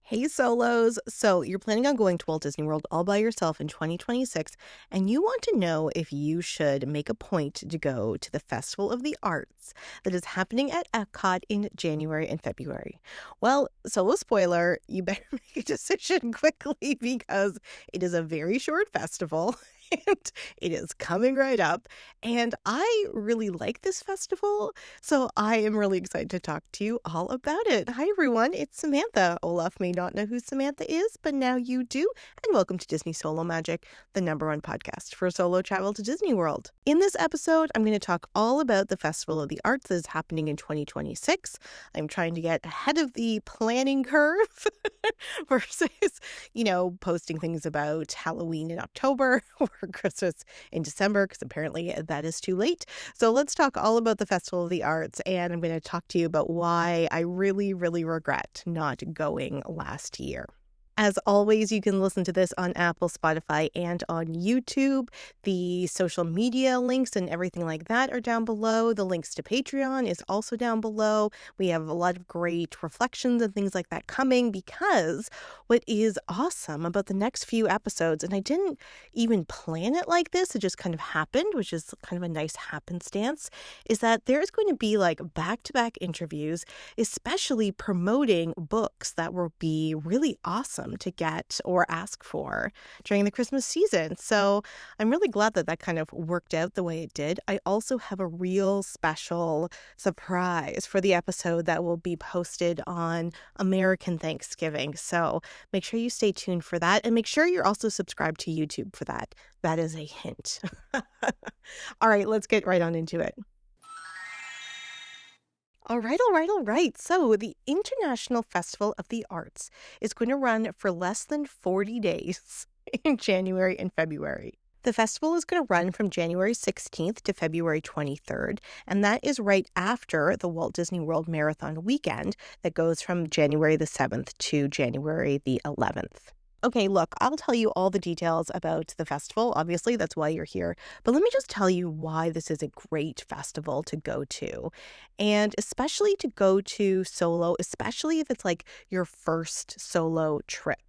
Hey solos. So you're planning on going to Walt Disney World all by yourself in 2026, and you want to know if you should make a point to go to the Festival of the Arts that is happening at EPCOT in January and February. Well, solo spoiler, you better make a decision quickly because it is a very short festival. And it is coming right up. And I really like this festival. So I am really excited to talk to you all about it. Hi, everyone. It's Samantha. Olaf may not know who Samantha is, but now you do. And welcome to Disney Solo Magic, the #1 podcast for solo travel to Disney World. In this episode, I'm going to talk all about the Festival of the Arts that is happening in 2026. I'm trying to get ahead of the planning curve versus, posting things about Halloween in October or Christmas in December, because apparently that is too late. So let's talk all about the Festival of the Arts, and I'm going to talk to you about why I really, really regret not going last year. As always, you can listen to this on Apple, Spotify, and on YouTube. The social media links and everything like that are down below. The links to Patreon is also down below. We have a lot of great reflections and things like that coming, because what is awesome about the next few episodes, and I didn't even plan it like this, it just kind of happened, which is kind of a nice happenstance, is that there's going to be like back-to-back interviews, especially promoting books that will be really awesome to get or ask for during the Christmas season. So I'm really glad that that kind of worked out the way it did. I also have a real special surprise for the episode that will be posted on American Thanksgiving. So make sure you stay tuned for that, and make sure you're also subscribed to YouTube for that. That is a hint. All right, let's get right on into it. All right. So the International Festival of the Arts is going to run for less than 40 days in January and February. The festival is going to run from January 16th to February 23rd, and that is right after the Walt Disney World Marathon weekend that goes from January the 7th to January the 11th. Okay, look, I'll tell you all the details about the festival. Obviously, that's why you're here. But let me just tell you why this is a great festival to go to. And especially to go to solo, especially if it's like your first solo trip.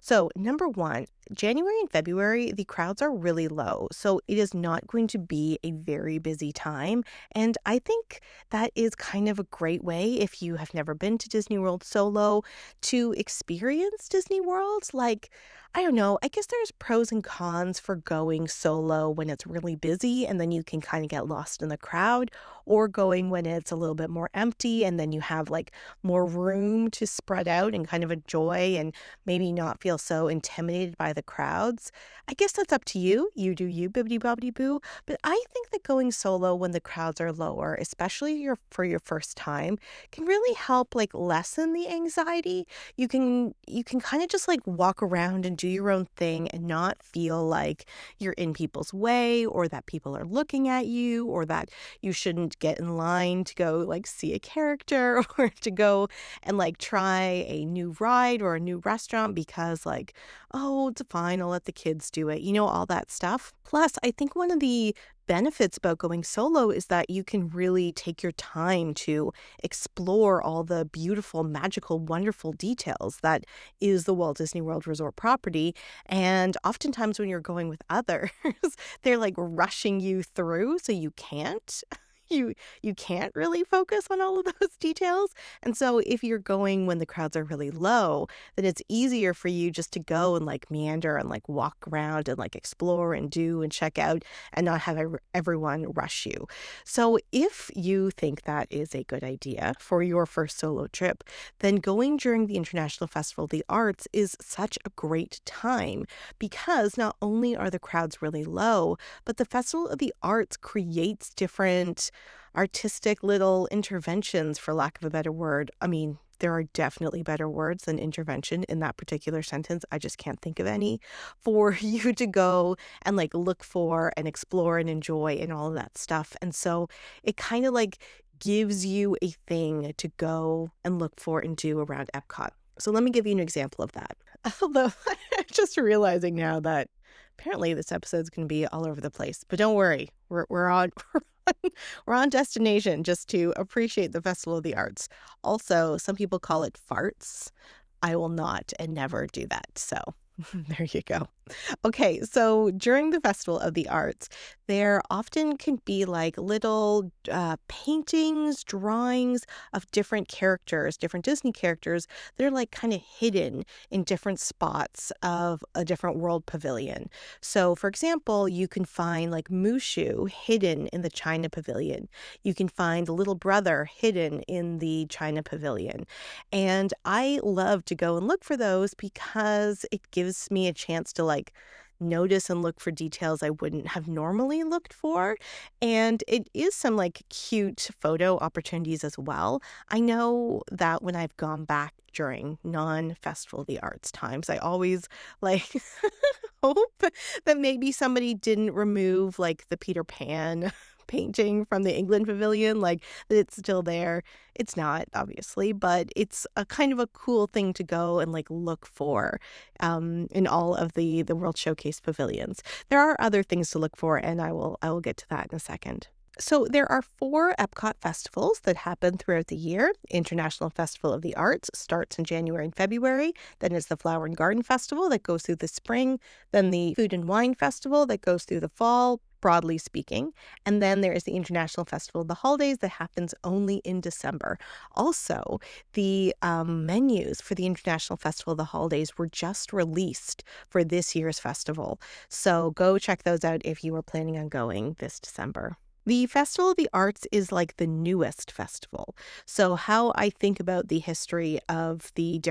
So, number one, January and February, the crowds are really low. So it is not going to be a very busy time. And I think that is kind of a great way, if you have never been to Disney World solo, to experience Disney World. Like, I don't know, I guess there's pros and cons for going solo when it's really busy and then you can kind of get lost in the crowd, or going when it's a little bit more empty and then you have like more room to spread out and kind of enjoy and maybe not feel so intimidated by the crowds. I guess that's up to you. You do you, bibbidi bobbidi boo. But I think that going solo when the crowds are lower, especially for your first time, can really help like lessen the anxiety. You can kind of just like walk around and do your own thing and not feel like you're in people's way, or that people are looking at you, or that you shouldn't get in line to go like see a character or to go and like try a new ride or a new restaurant because like, oh, it's fine, I'll let the kids do it, all that stuff. Plus, I think one of the benefits about going solo is that you can really take your time to explore all the beautiful, magical, wonderful details that is the Walt Disney World Resort property. And oftentimes when you're going with others, they're like rushing you through, so you can't. You can't really focus on all of those details. And so if you're going when the crowds are really low, then it's easier for you just to go and like meander and like walk around and like explore and do and check out and not have everyone rush you. So if you think that is a good idea for your first solo trip, then going during the International Festival of the Arts is such a great time, because not only are the crowds really low, but the Festival of the Arts creates different artistic little interventions, for lack of a better word. I mean, there are definitely better words than intervention in that particular sentence. I just can't think of any, for you to go and like look for and explore and enjoy and all of that stuff. And so it kind of like gives you a thing to go and look for and do around Epcot. So let me give you an example of that. Although I'm just realizing now that apparently this episode's going to be all over the place. But don't worry, we're on we're on destination just to appreciate the Festival of the Arts. Also, some people call it farts. I will not and never do that. So there you go. Okay, so during the Festival of the Arts, there often can be like little paintings, drawings of different characters, different Disney characters. They're like kind of hidden in different spots of a different world pavilion. So, for example, you can find like Mushu hidden in the China pavilion. You can find the little brother hidden in the China pavilion. And I love to go and look for those because it gives me a chance to like notice and look for details I wouldn't have normally looked for. And it is some like cute photo opportunities as well. I know that when I've gone back during non-Festival of the Arts times, I always like hope that maybe somebody didn't remove like the Peter Pan painting from the England pavilion, like that it's still there. It's not, obviously, but it's a kind of a cool thing to go and like look for in all of the World Showcase pavilions. There are other things to look for, and I will get to that in a second. So there are 4 EPCOT festivals that happen throughout the year. International Festival of the Arts starts in January and February. Then is the Flower and Garden Festival that goes through the spring. Then the Food and Wine Festival that goes through the fall, broadly speaking. And then there is the International Festival of the Holidays that happens only in December. Also, the menus for the International Festival of the Holidays were just released for this year's festival. So go check those out if you are planning on going this December. The Festival of the Arts is like the newest festival. So how I think about the history of the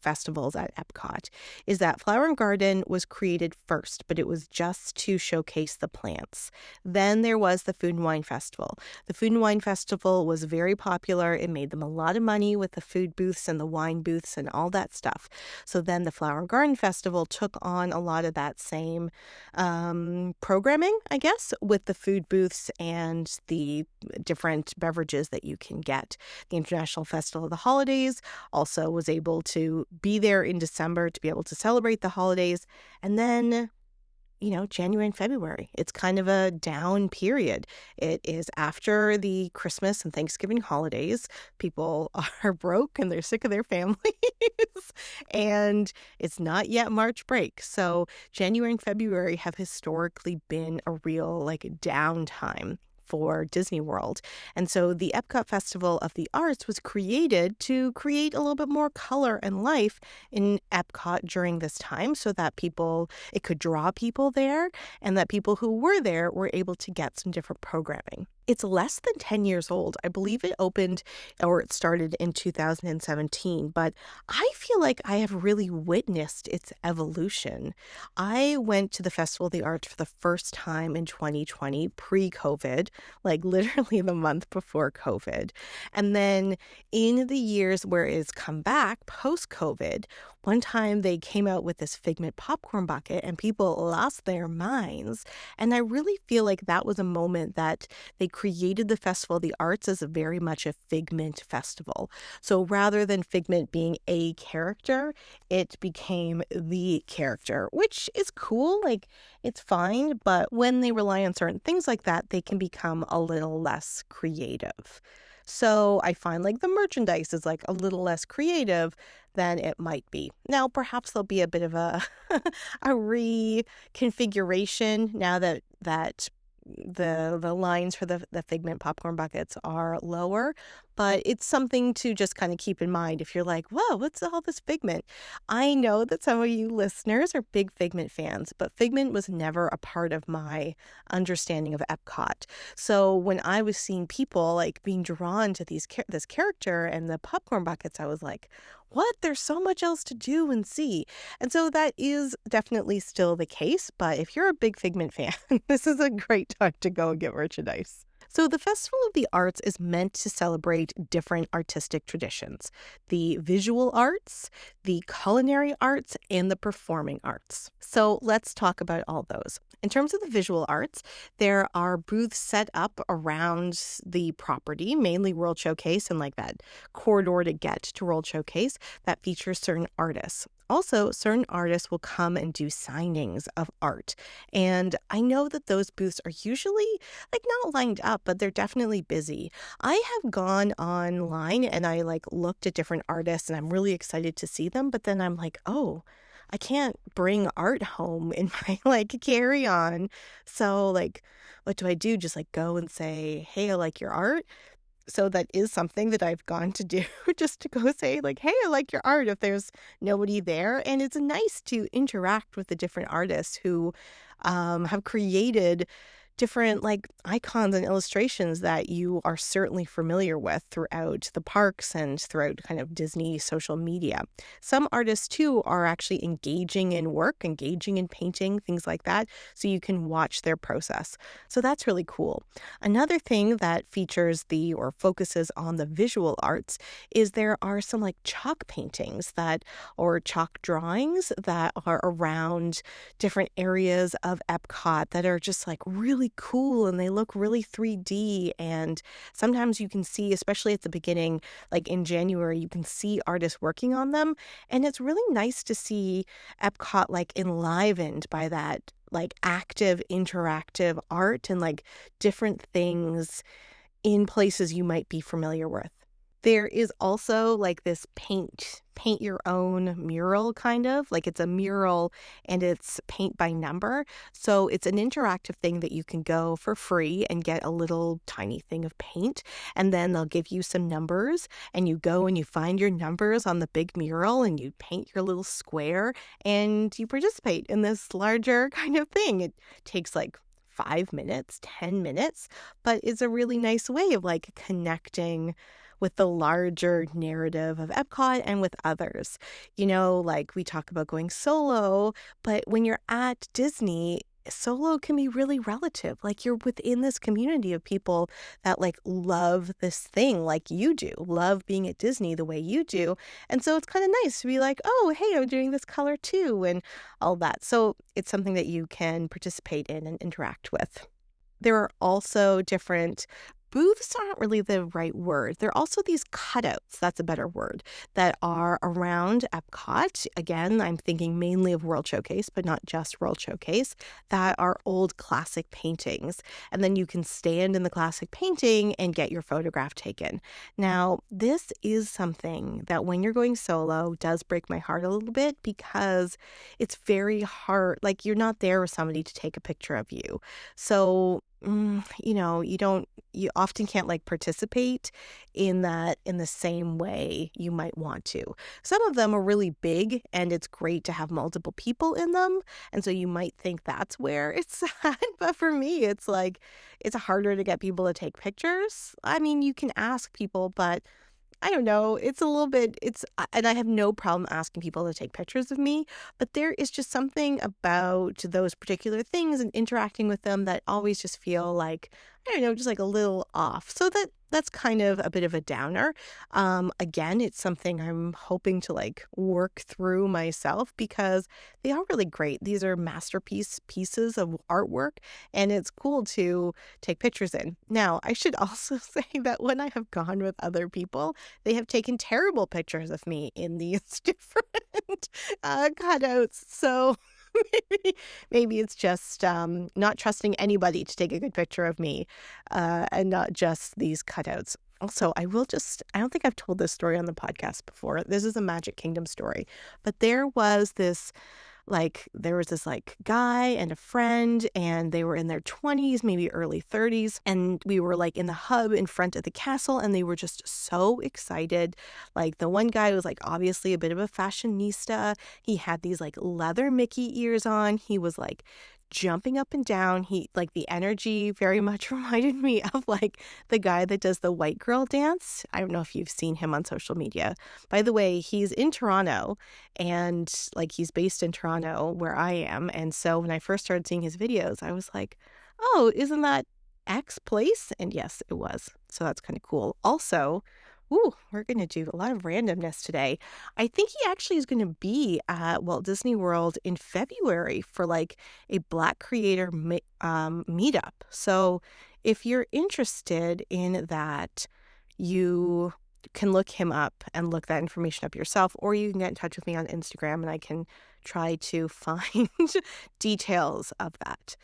festivals at EPCOT is that Flower and Garden was created first, but it was just to showcase the plants. Then there was the Food and Wine Festival. The Food and Wine Festival was very popular. It made them a lot of money with the food booths and the wine booths and all that stuff. So then the Flower and Garden Festival took on a lot of that same programming, I guess, with the food booths and the different beverages that you can get. The International Festival of the Holidays also was able to be there in December to be able to celebrate the holidays. And then, January and February, it's kind of a down period. It is after the Christmas and Thanksgiving holidays. People are broke and they're sick of their families. And it's not yet March break. So January and February have historically been a real downtime for Disney World. And so the EPCOT Festival of the Arts was created to create a little bit more color and life in Epcot during this time so that it could draw people there and that people who were there were able to get some different programming. It's less than 10 years old. I believe it started in 2017, but I feel like I have really witnessed its evolution. I went to the Festival of the Arts for the first time in 2020, pre-COVID, literally the month before COVID. And then in the years where it's come back post-COVID, one time they came out with this Figment popcorn bucket and people lost their minds. And I really feel like that was a moment that they created the Festival of the Arts as very much a Figment festival. So rather than Figment being a character, it became the character, which is cool. It's fine. But when they rely on certain things like that, they can become a little less creative. So I find the merchandise is a little less creative than it might be. Now, perhaps there'll be a bit of a reconfiguration now that the lines for the Figment popcorn buckets are lower, but it's something to just kind of keep in mind if you're like, whoa, what's all this Figment? I know that some of you listeners are big Figment fans, but Figment was never a part of my understanding of Epcot. So when I was seeing people being drawn to this character and the popcorn buckets, I was like, what? There's so much else to do and see. And so that is definitely still the case. But if you're a big Figment fan, this is a great time to go and get merchandise. So the Festival of the Arts is meant to celebrate different artistic traditions: the visual arts, the culinary arts, and the performing arts. So let's talk about all those. In terms of the visual arts, there are booths set up around the property, mainly World Showcase and like that corridor to get to World Showcase that features certain artists. Also, certain artists will come and do signings of art. And I know that those booths are usually like not lined up, but they're definitely busy. I have gone online and I like looked at different artists and I'm really excited to see them, but then I'm like, oh, I can't bring art home in my like carry on. So like what do I do? Just like go and say, "Hey, I like your art." So that is something that I've gone to do just to go say like, "Hey, I like your art," if there's nobody there. And it's nice to interact with the different artists who have created different like icons and illustrations that you are certainly familiar with throughout the parks and throughout kind of Disney social media. Some artists too are actually engaging in work, engaging in painting, things like that, so you can watch their process. So that's really cool. Another thing that features the or focuses on the visual arts is there are some like chalk paintings that or chalk drawings that are around different areas of EPCOT that are just like really cool and they look really 3D. And sometimes you can see, especially at the beginning, like in January, you can see artists working on them. And it's really nice to see EPCOT like enlivened by that like active, interactive art and like different things in places you might be familiar with. There is also like this paint your own mural kind of, like it's a mural and it's paint by number. So it's an interactive thing that you can go for free and get a little tiny thing of paint. And then they'll give you some numbers and you go and you find your numbers on the big mural and you paint your little square and you participate in this larger kind of thing. It takes like 5 minutes, 10 minutes, but it's a really nice way of like connecting with the larger narrative of EPCOT and with others. You know, like we talk about going solo, but when you're at Disney, solo can be really relative. Like you're within this community of people that like love this thing like you do, love being at Disney the way you do. And so it's kind of nice to be like, oh, hey, I'm doing this color too, and all that. So it's something that you can participate in and interact with. There are also different booths aren't really the right word. There are also these cutouts, that's a better word, that are around EPCOT. Again, I'm thinking mainly of World Showcase, but not just World Showcase, that are old classic paintings. And then you can stand in the classic painting and get your photograph taken. Now, this is something that when you're going solo does break my heart a little bit because it's very hard. Like you're not there with somebody to take a picture of you. So you often can't like participate in that in the same way you might want to. Some of them are really big and it's great to have multiple people in them. And so you might think that's where it's at. But for me, it's like, it's harder to get people to take pictures. I mean, you can ask people, but I don't know. It's a little bit, and I have no problem asking people to take pictures of me, but there is just something about those particular things and interacting with them that always just feel like, I don't know, just like a little off. So that's kind of a bit of a downer. Again, it's something I'm hoping to like work through myself because they are really great. These are pieces of artwork, and it's cool to take pictures in. Now, I should also say that when I have gone with other people, they have taken terrible pictures of me in these different cutouts. So maybe it's just not trusting anybody to take a good picture of me and not just these cutouts. Also, I don't think I've told this story on the podcast before. This is a Magic Kingdom story, but there was this guy and a friend, and they were in their 20s, maybe early 30s. And we were like in the hub in front of the castle, and they were just so excited. Like the one guy was like obviously a bit of a fashionista. He had these like leather Mickey ears on. He was like jumping up and down. He like the energy very much reminded me of like the guy that does the white girl dance. I don't know if you've seen him on social media. By the way, he's in Toronto, and like he's based in Toronto where I am. And so when I first started seeing his videos, I was like, oh, isn't that X place? And yes, it was. So that's kind of cool. Also, Ooh, we're going to do a lot of randomness today. I think he actually is going to be at Walt Disney World in February for like a Black creator meetup. So if you're interested in that, you can look him up and look that information up yourself, or you can get in touch with me on Instagram and I can try to find details of that.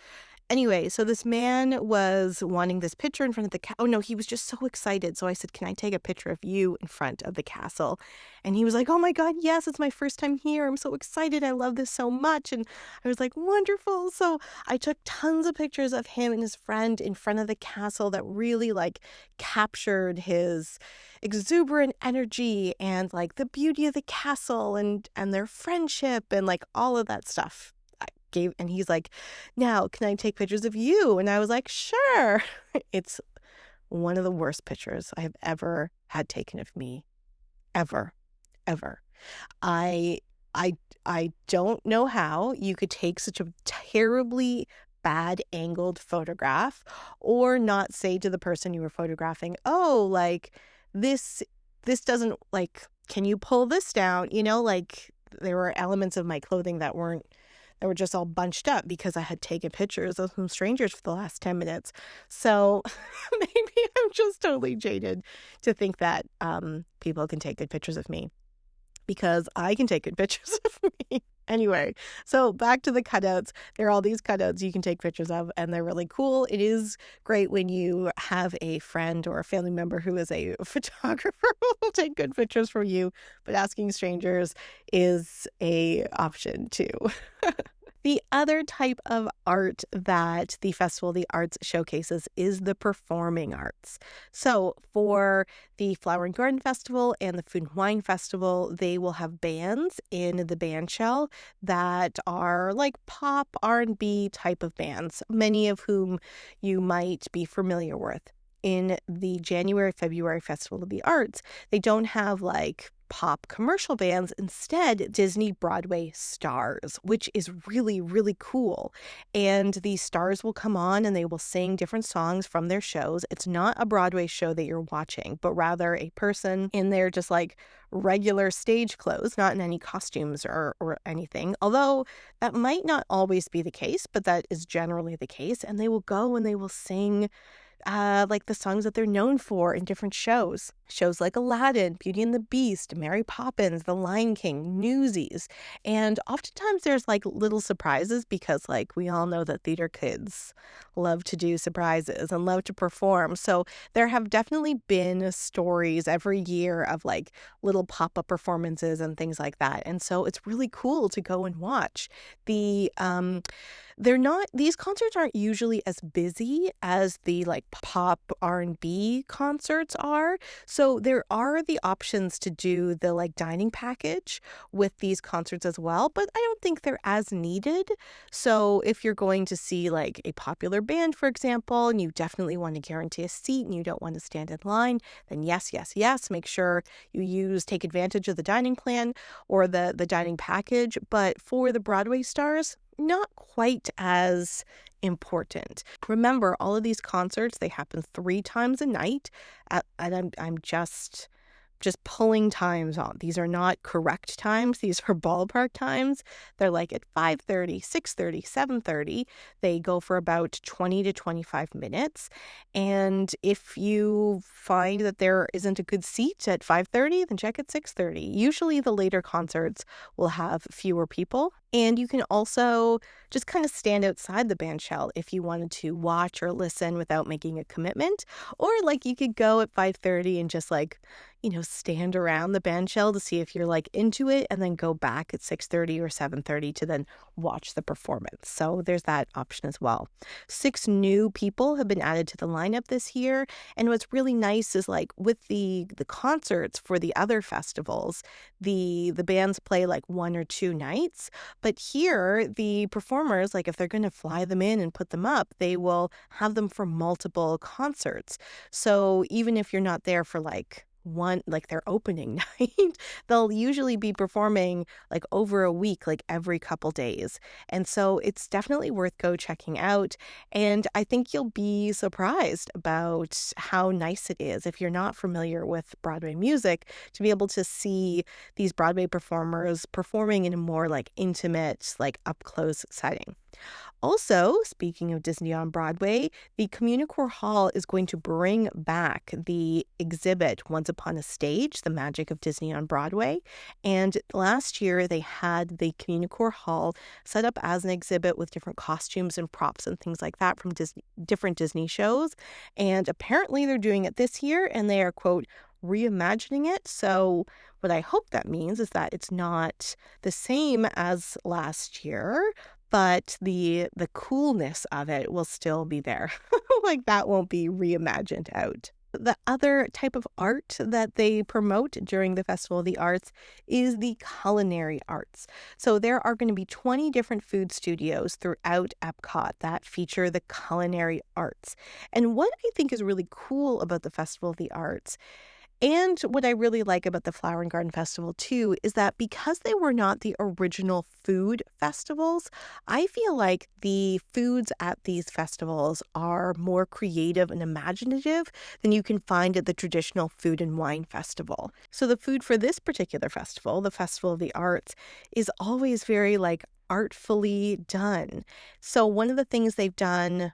Anyway, so this man was wanting this picture in front of the oh no, he was just so excited. So I said, "Can I take a picture of you in front of the castle?" And he was like, "Oh my God, yes, it's my first time here. I'm so excited. I love this so much." And I was like, "Wonderful." So I took tons of pictures of him and his friend in front of the castle that really like captured his exuberant energy and like the beauty of the castle and their friendship and like all of that stuff. And he's like, "Now, can I take pictures of you?" And I was like, "Sure." It's one of the worst pictures I have ever had taken of me. Ever. Ever. I I I don't know how you could take such a terribly bad angled photograph or not say to the person you were photographing, "Oh, like this doesn't like, can you pull this down?" Like there were elements of my clothing that were just all bunched up because I had taken pictures of some strangers for the last 10 minutes. So maybe I'm just totally jaded to think that people can take good pictures of me, because I can take good pictures of me. Anyway, so back to the cutouts. There are all these cutouts you can take pictures of, and they're really cool. It is great when you have a friend or a family member who is a photographer who will take good pictures for you, but asking strangers is a option too. The other type of art that the Festival of the Arts showcases is the performing arts. So for the Flower and Garden Festival and the Food and Wine Festival, they will have bands in the band shell that are like pop R&B type of bands, many of whom you might be familiar with. In the January-February Festival of the Arts, they don't have like pop commercial bands, instead Disney Broadway stars, which is really, really cool. And these stars will come on and they will sing different songs from their shows. It's not a Broadway show that you're watching, but rather a person in their just like regular stage clothes, not in any costumes or anything. Although that might not always be the case, but that is generally the case. And they will go and they will sing like the songs that they're known for in different shows. Shows like Aladdin, Beauty and the Beast, Mary Poppins, The Lion King, Newsies. And oftentimes there's like little surprises because like we all know that theater kids love to do surprises and love to perform. So there have definitely been stories every year of like little pop-up performances and things like that. And so it's really cool to go and watch. These concerts aren't usually as busy as the like pop R&B concerts are. So there are the options to do the like dining package with these concerts as well, but I don't think they're as needed. So if you're going to see like a popular band, for example, and you definitely want to guarantee a seat and you don't want to stand in line, then yes, make sure you take advantage of the dining plan or the dining package. But for the Broadway stars, not quite as important. Remember, all of these concerts, they happen 3 times a night, and I'm just pulling times on. These are not correct times. These are ballpark times. They're like at 5:30, 6:30, 7:30. They go for about 20 to 25 minutes. And if you find that there isn't a good seat at 5:30, then check at 6:30. Usually the later concerts will have fewer people. And you can also just kind of stand outside the band shell if you wanted to watch or listen without making a commitment. Or like you could go at 5:30 and just like, stand around the band shell to see if you're like into it, and then go back at 6:30 or 7:30 to then watch the performance. So there's that option as well. 6 new people have been added to the lineup this year. And what's really nice is like with the concerts for the other festivals, the bands play like 1 or 2 nights. But here, the performers, like if they're going to fly them in and put them up, they will have them for multiple concerts. So even if you're not there for like their opening night. They'll usually be performing like over a week, like every couple days. And so it's definitely worth checking out. And I think you'll be surprised about how nice it is if you're not familiar with Broadway music to be able to see these Broadway performers performing in a more like intimate, like up close setting. Also, speaking of Disney on Broadway, the Communicore Hall is going to bring back the exhibit Once Upon a Stage, The Magic of Disney on Broadway. And last year, they had the Communicore Hall set up as an exhibit with different costumes and props and things like that from different Disney shows. And apparently, they're doing it this year, and they are, quote, reimagining it. So what I hope that means is that it's not the same as last year, but the coolness of it will still be there. Like that won't be reimagined out. The other type of art that they promote during the Festival of the Arts is the culinary arts. So there are going to be 20 different food studios throughout EPCOT that feature the culinary arts. And what I think is really cool about the Festival of the Arts, and what I really like about the Flower and Garden Festival, too, is that because they were not the original food festivals, I feel like the foods at these festivals are more creative and imaginative than you can find at the traditional food and wine festival. So the food for this particular festival, the Festival of the Arts, is always very like artfully done. So one of the things they've done,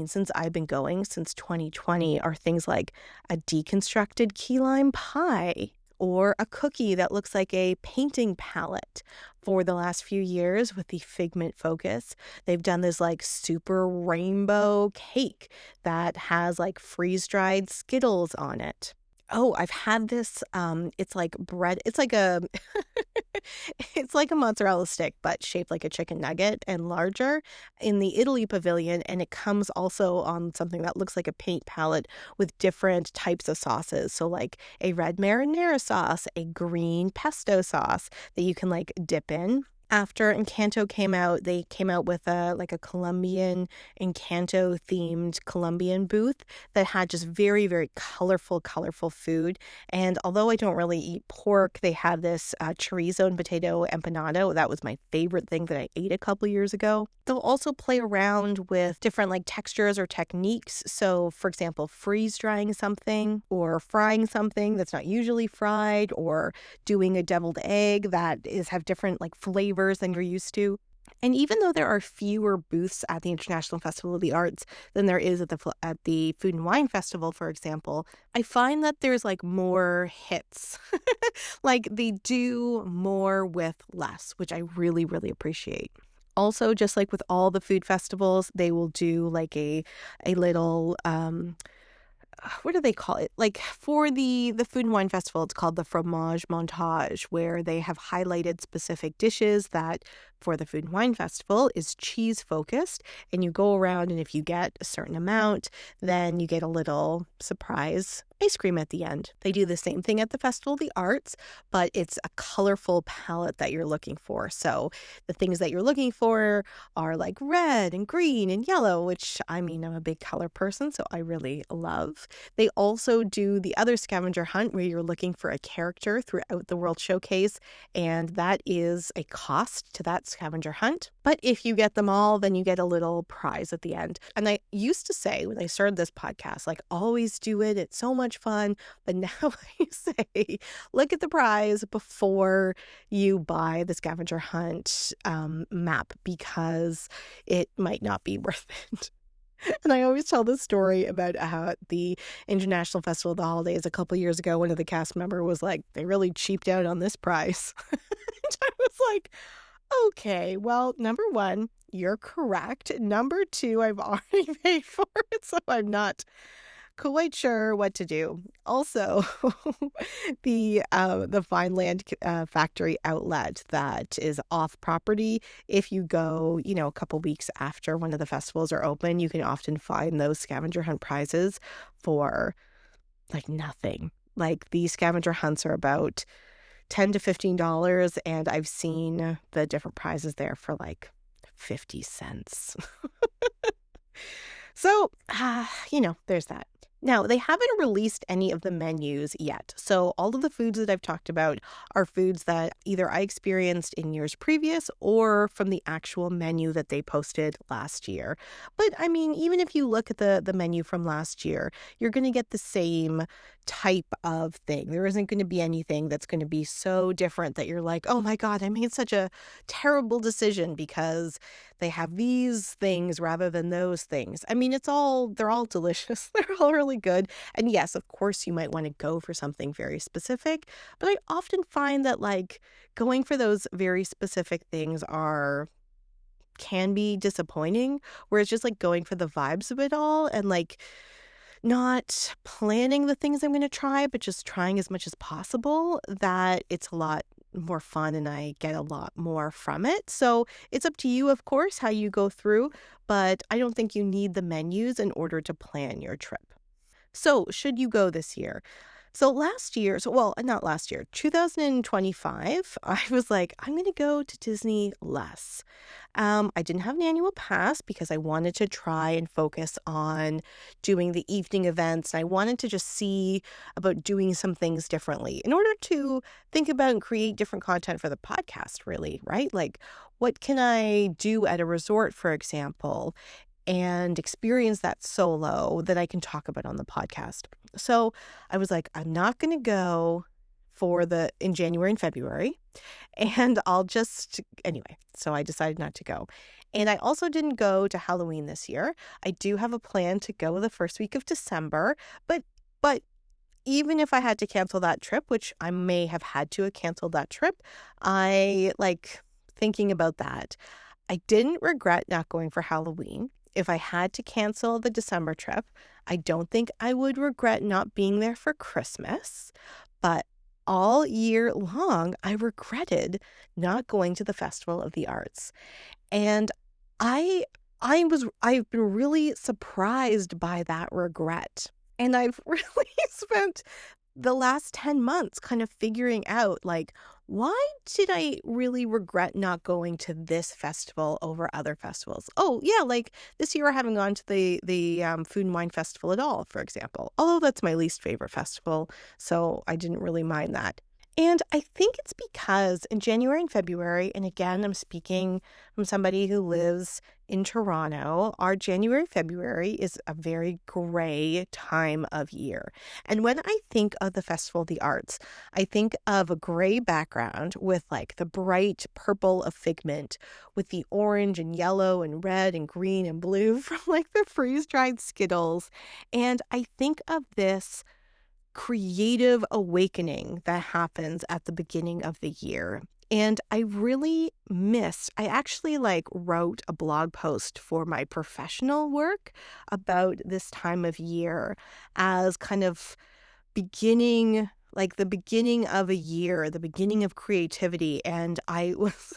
since I've been going, since 2020, are things like a deconstructed key lime pie or a cookie that looks like a painting palette. For the last few years with the Figment focus, they've done this like super rainbow cake that has like freeze-dried Skittles on it. Oh, I've had this, it's like bread, it's like a, it's like a mozzarella stick, but shaped like a chicken nugget and larger in the Italy pavilion. And it comes also on something that looks like a paint palette with different types of sauces. So like a red marinara sauce, a green pesto sauce that you can like dip in. After Encanto came out, they came out with a Colombian Encanto themed Colombian booth that had just very, very colorful food. And although I don't really eat pork, they had this chorizo and potato empanado. That was my favorite thing that I ate a couple years ago. They'll also play around with different like textures or techniques. So for example, freeze drying something or frying something that's not usually fried, or doing a deviled egg that have different like flavors than you're used to. And even though there are fewer booths at the International Festival of the Arts than there is at the Food and Wine Festival, for example, I find that there's like more hits. Like they do more with less, which I really, really appreciate. Also, just like with all the food festivals, they will do like a little what do they call it? Like for the Food and Wine Festival, it's called the fromage montage, where they have highlighted specific dishes that for the Food and Wine Festival is cheese focused, and you go around, and if you get a certain amount, then you get a little surprise ice cream at the end. They do the same thing at the Festival of the Arts, but it's a colorful palette that you're looking for. So the things that you're looking for are like red and green and yellow, which I'm a big color person, so I really love. They also do the other scavenger hunt where you're looking for a character throughout the World Showcase, and that is a cost to that scavenger hunt. But if you get them all, then you get a little prize at the end. And I used to say when I started this podcast, like, always do it. It's so much fun. But now I say, look at the prize before you buy the scavenger hunt map, because it might not be worth it. And I always tell this story about how the International Festival of the Holidays a couple years ago, one of the cast member was like, they really cheaped out on this price. And I was like, okay, well, number one, you're correct. Number two, I've already paid for it, so I'm not quite sure what to do. Also, the Vineland factory outlet that is off property, if you go, a couple weeks after one of the festivals are open, you can often find those scavenger hunt prizes for like nothing. Like these scavenger hunts are about $10 to $15, and I've seen the different prizes there for like 50 cents. So, there's that. Now, they haven't released any of the menus yet. So, all of the foods that I've talked about are foods that either I experienced in years previous or from the actual menu that they posted last year. But I mean, even if you look at the menu from last year, you're going to get the same type of thing. There isn't going to be anything that's going to be so different that you're like, oh my God, I made such a terrible decision because they have these things rather than those things. I mean, they're all delicious. They're all really good. And yes, of course, you might want to go for something very specific. But I often find that like going for those very specific things can be disappointing, where it's just like going for the vibes of it all and like not planning the things I'm going to try, but just trying as much as possible, that it's a lot more fun and I get a lot more from it. So it's up to you, of course, how you go through, but I don't think you need the menus in order to plan your trip. So should you go this year? So last year, not last year, 2025, I was like, I'm going to go to Disney less. I didn't have an annual pass because I wanted to try and focus on doing the evening events. I wanted to just see about doing some things differently in order to think about and create different content for the podcast, really, right? Like, what can I do at a resort, for example, and experience that solo that I can talk about on the podcast. So I was like, I'm not going to go in January and February, and anyway, so I decided not to go. And I also didn't go to Halloween this year. I do have a plan to go the first week of December, but even if I had to cancel that trip, which I may have had to have canceled that trip, I like thinking about that. I didn't regret not going for Halloween. If I had to cancel the December trip, I don't think I would regret not being there for Christmas. But all year long, I regretted not going to the Festival of the Arts. And I I've been really surprised by that regret. And I've really spent the last 10 months kind of figuring out, like, why did I really regret not going to this festival over other festivals? Oh, yeah, like this year I haven't gone to the Food and Wine Festival at all, for example. Although that's my least favorite festival, so I didn't really mind that. And I think it's because in January and February, and again, I'm speaking from somebody who lives in Toronto, our January, February is a very gray time of year. And when I think of the Festival of the Arts, I think of a gray background with like the bright purple of Figment, with the orange and yellow and red and green and blue from like the freeze-dried Skittles. And I think of this creative awakening that happens at the beginning of the year. And I actually like wrote a blog post for my professional work about this time of year as kind of the beginning of a year, the beginning of creativity. And I was,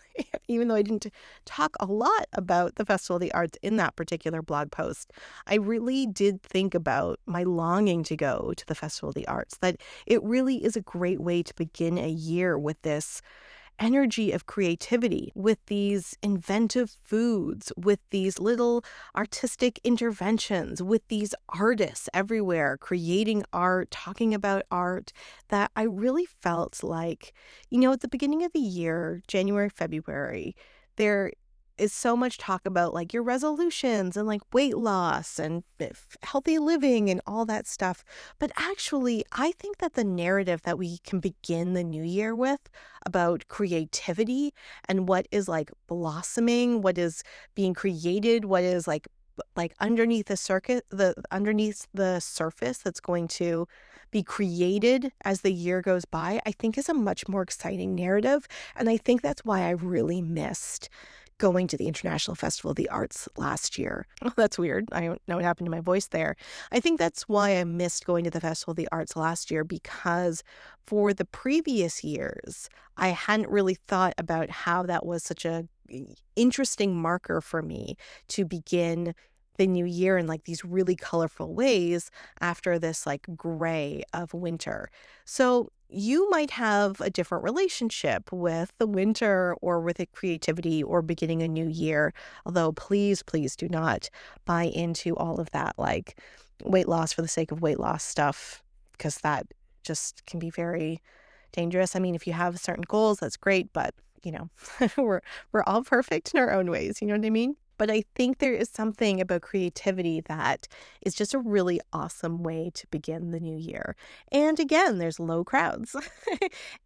even though I didn't talk a lot about the Festival of the Arts in that particular blog post, I really did think about my longing to go to the Festival of the Arts, that it really is a great way to begin a year with this energy of creativity, with these inventive foods, with these little artistic interventions, with these artists everywhere creating art, talking about art, that I really felt like, at the beginning of the year, January, February, there is so much talk about like your resolutions and like weight loss and healthy living and all that stuff. But actually, I think that the narrative that we can begin the new year with about creativity and what is like blossoming, what is being created, what is like underneath underneath the surface that's going to be created as the year goes by, I think is a much more exciting narrative. And I think that's why I really missed going to the International Festival of the Arts last year. Oh, that's weird. I don't know what happened to my voice there. I think that's why I missed going to the Festival of the Arts last year, because for the previous years, I hadn't really thought about how that was such a interesting marker for me to begin the new year in like these really colorful ways after this like gray of winter. So you might have a different relationship with the winter or with creativity or beginning a new year. Although please do not buy into all of that like weight loss for the sake of weight loss stuff, because that just can be very dangerous. I mean, if you have certain goals, that's great, but we're all perfect in our own ways. You know what I mean? But I think there is something about creativity that is just a really awesome way to begin the new year. And again, there's low crowds.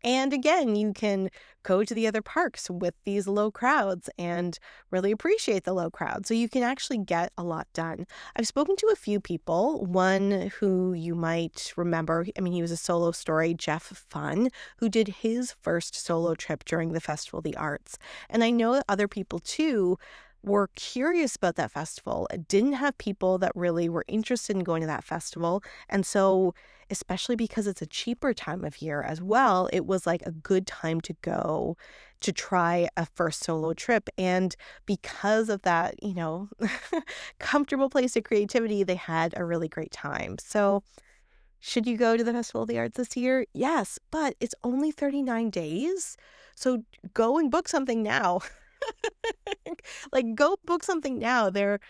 And again, you can go to the other parks with these low crowds and really appreciate the low crowd. So you can actually get a lot done. I've spoken to a few people, one who you might remember. I mean, he was a solo story, Jeff Fun, who did his first solo trip during the Festival of the Arts. And I know that other people too were curious about that festival, didn't have people that really were interested in going to that festival. And so, especially because it's a cheaper time of year as well, it was like a good time to go to try a first solo trip. And because of that, comfortable place of creativity, they had a really great time. So should you go to the Festival of the Arts this year? Yes, but it's only 39 days. So go and book something now. Like, go book something now. They're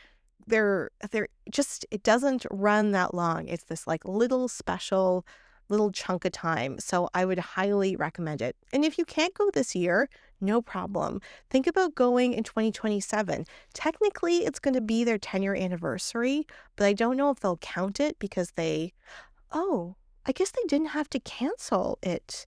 just, it doesn't run that long. It's this like little special little chunk of time. So I would highly recommend it. And if you can't go this year, no problem. Think about going in 2027. Technically, it's going to be their 10-year anniversary, but I don't know if they'll count it because I guess they didn't have to cancel it.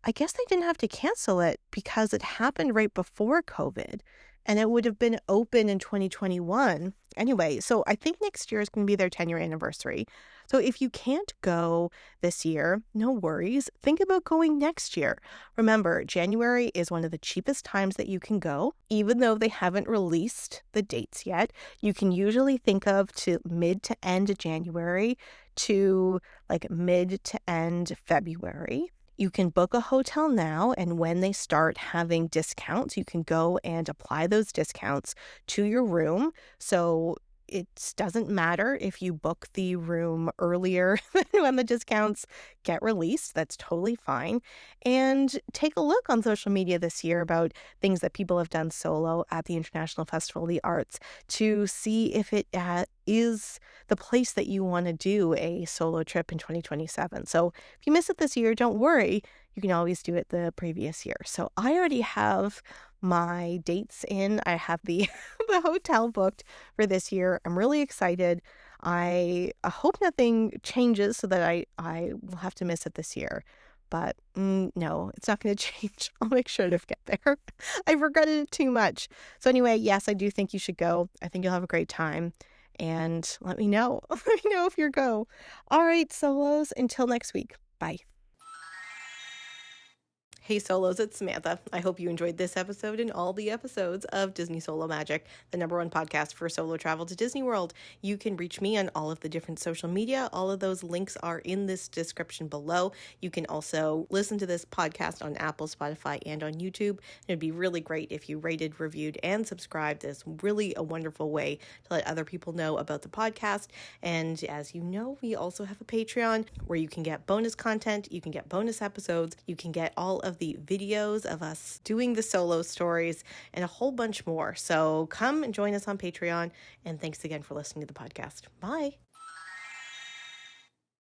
I guess they didn't have to cancel it because it happened right before COVID and it would have been open in 2021. Anyway, so I think next year is going to be their 10-year anniversary. So if you can't go this year, no worries. Think about going next year. Remember, January is one of the cheapest times that you can go. Even though they haven't released the dates yet, you can usually think of to mid to end January to like mid to end February. You can book a hotel now, and when they start having discounts, you can go and apply those discounts to your room. So it doesn't matter if you book the room earlier than when the discounts get released. That's totally fine. And take a look on social media this year about things that people have done solo at the International Festival of the Arts to see if it is the place that you want to do a solo trip in 2027. So if you miss it this year, don't worry. You can always do it the previous year. So I already have my dates in. I have the the hotel booked for this year. I'm really excited. I hope nothing changes so that I will have to miss it this year. But no, it's not going to change. I'll make sure to get there. I've regretted it too much. So anyway, yes, I do think you should go. I think you'll have a great time. And let me know. Let me know if you go. All right, solos. Until next week. Bye. Hey Solos, it's Samantha. I hope you enjoyed this episode and all the episodes of Disney Solo Magic, the #1 podcast for solo travel to Disney World. You can reach me on all of the different social media. All of those links are in this description below. You can also listen to this podcast on Apple, Spotify, and on YouTube. It'd be really great if you rated, reviewed, and subscribed. It's really a wonderful way to let other people know about the podcast. And as you know, we also have a Patreon where you can get bonus content, you can get bonus episodes, you can get all of the videos of us doing the solo stories and a whole bunch more. So come and join us on Patreon. And thanks again for listening to the podcast. Bye.